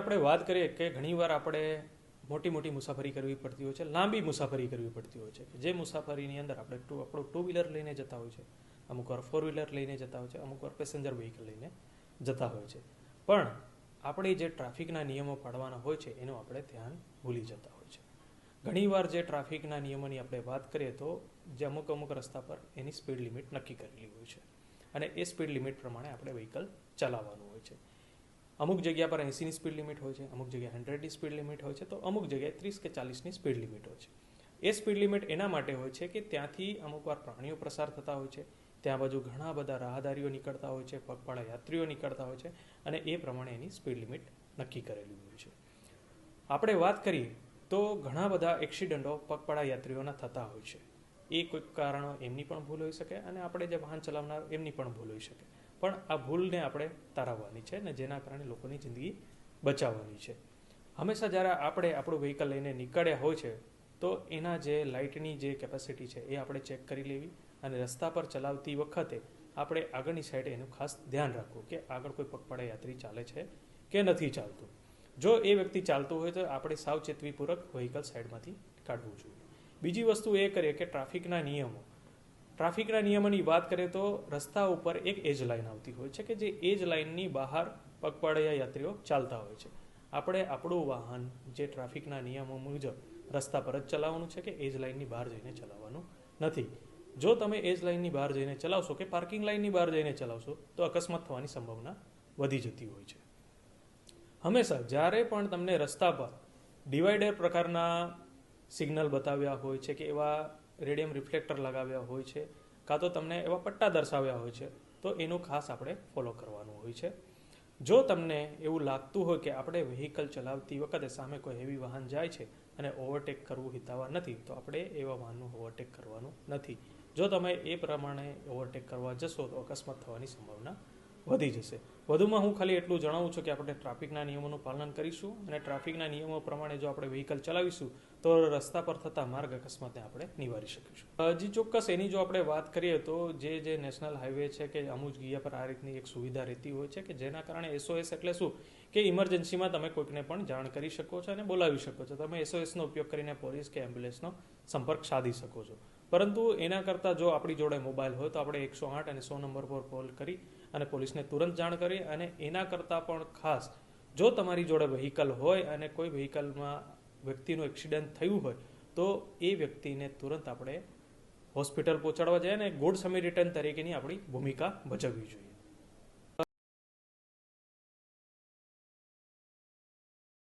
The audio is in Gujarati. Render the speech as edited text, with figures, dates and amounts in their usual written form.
આપણે વાત કરીએ કે ઘણીવાર આપણે મોટી મોટી મુસાફરી કરવી પડતી હોય છે, લાંબી મુસાફરી કરવી પડતી હોય છે, જે મુસાફરીની અંદર આપણે આપણું ટુ વ્હીલર લઈને જતા હોય છે, અમુક વાર ફોર વ્હીલર લઈને જતા હોય છે, અમુક વાર પેસેન્જર વ્હીકલ લઈને જતા હોય છે, પણ આપણે જે ટ્રાફિકના નિયમો પાડવાના હોય છે એનું આપણે ધ્યાન ભૂલી જતા હોય છે. ઘણીવાર જે ટ્રાફિકના નિયમોની આપણે વાત કરીએ તો જે અમુક રસ્તા પર એની સ્પીડ લિમિટ નક્કી કરેલી હોય છે અને એ સ્પીડ લિમિટ પ્રમાણે આપણે વ્હીકલ ચલાવવાનું હોય છે. અમુક જગ્યા પર 80ની સ્પીડ લિમિટ હોય છે, અમુક જગ્યાએ 100ની સ્પીડ લિમિટ હોય છે, તો અમુક જગ્યાએ 30 કે 40ની સ્પીડ લિમિટ હોય છે. એ સ્પીડ લિમિટ એના માટે હોય છે કે ત્યાંથી અમુકવાર પ્રાણીઓ પ્રસાર થતા હોય છે, ત્યાં બાજુ ઘણા બધા રાહદારીઓ નીકળતા હોય છે, પગપાળા યાત્રીઓ નીકળતા હોય છે અને એ પ્રમાણે એની સ્પીડ લિમિટ નક્કી કરેલી હોય છે. આપણે વાત કરીએ તો ઘણા બધા એક્સિડન્ટો પગપાળા યાત્રીઓના થતા હોય છે. એ કોઈક કારણો એમની પણ ભૂલ હોઈ શકે અને આપણે જે વાહન ચલાવનાર એમની પણ ભૂલ હોઈ શકે, પણ આ ભૂલને આપણે તારવવાની છે ને જેના કારણે લોકોની જિંદગી બચાવવાની છે. હંમેશા જ્યારે આપણે આપણું વ્હીકલ લઈને નીકળ્યા હોય છે તો એના જે લાઇટની જે કેપેસિટી છે એ આપણે ચેક કરી લેવી અને રસ્તા પર ચલાવતી વખતે આપણે આગળની સાઈડે એનું ખાસ ધ્યાન રાખવું કે આગળ કોઈ પગપાળા યાત્રી ચાલે છે કે નથી ચાલતું. જો એ વ્યક્તિ ચાલતું હોય તો આપણે સાવચેતીપૂર્વક વ્હીકલ સાઈડમાંથી કાઢવું જોઈએ. બીજી વસ્તુ એ કરીએ કે ટ્રાફિકના નિયમોની વાત કરીએ તો રસ્તા ઉપર એક એજ લાઇન આવતી હોય છે કે જે એજ લાઇનની બહાર પગપાળા યાત્રીઓ ચાલતા હોય છે. આપણે આપણું વાહન જે ટ્રાફિકના નિયમો મુજબ રસ્તા પર જ ચલાવવાનું છે કે એજ લાઇનની બહાર જઈને ચલાવવાનું નથી. જો તમે એજ લાઇનની બહાર જઈને ચલાવશો કે પાર્કિંગ લાઇનની બહાર જઈને ચલાવશો તો અકસ્માત થવાની સંભાવના વધી જતી હોય છે. હંમેશા જ્યારે પણ તમને રસ્તા પર ડિવાઈડર પ્રકારના સિગ્નલ બતાવ્યા હોય છે કે એવા રેડિયમ રિફ્લેક્ટર લગાવ્યા હોય છે કાં તો તમને એવા પટ્ટા દર્શાવ્યા હોય છે તો એનું ખાસ આપણે ફોલો કરવાનું હોય છે. જો તમને એવું લાગતું હોય કે આપણે વ્હીકલ ચલાવતી વખતે સામે કોઈ હેવી વાહન જાય છે અને ઓવરટેક કરવું હિતાવહ નથી તો આપણે એવા વાહનનું ઓવરટેક કરવાનું નથી. જો તમે એ પ્રમાણે ઓવરટેક કરવા જશો તો અકસ્માત થવાની સંભાવના વધી જશે. વધુમાં હું ખાલી એટલું જણાવું છું કે આપણે ટ્રાફિકના નિયમોનું પાલન કરીશું અને ટ્રાફિકના નિયમો પ્રમાણે જો આપણે વ્હીકલ ચલાવીશું તો રસ્તા પર થતા માર્ગ અકસ્માતને આપણે નિવારી શકીશું. હજી ચોક્કસ એની જો આપણે વાત કરીએ તો જે નેશનલ હાઈવે છે કે અમુક જગ્યા પર આ રીતની એક સુવિધા રહેતી હોય છે કે જેના કારણે SOS એટલે શું કે ઇમરજન્સીમાં તમે કોઈકને પણ જાણ કરી શકો છો અને બોલાવી શકો છો. તમે SOSનો ઉપયોગ કરીને પોલીસ કે એમ્બ્યુલન્સનો સંપર્ક સાધી શકો છો. પરંતુ એના કરતાં જો આપણી જોડે મોબાઈલ હોય તો આપણે 108 અને 100 નંબર પર કોલ કરી અને પોલીસને તુરંત જાણ કરી અને એના કરતાં પણ ખાસ જો તમારી જોડે વ્હીકલ હોય અને કોઈ વ્હીકલમાં વ્યક્તિનું એક્સિડન્ટ થયું હોય તો એ વ્યક્તિને તુરંત આપણે હોસ્પિટલ પહોંચાડવા જઈએ અને ગુડ સમેરિટન તરીકેની આપણી ભૂમિકા ભજવવી જોઈએ.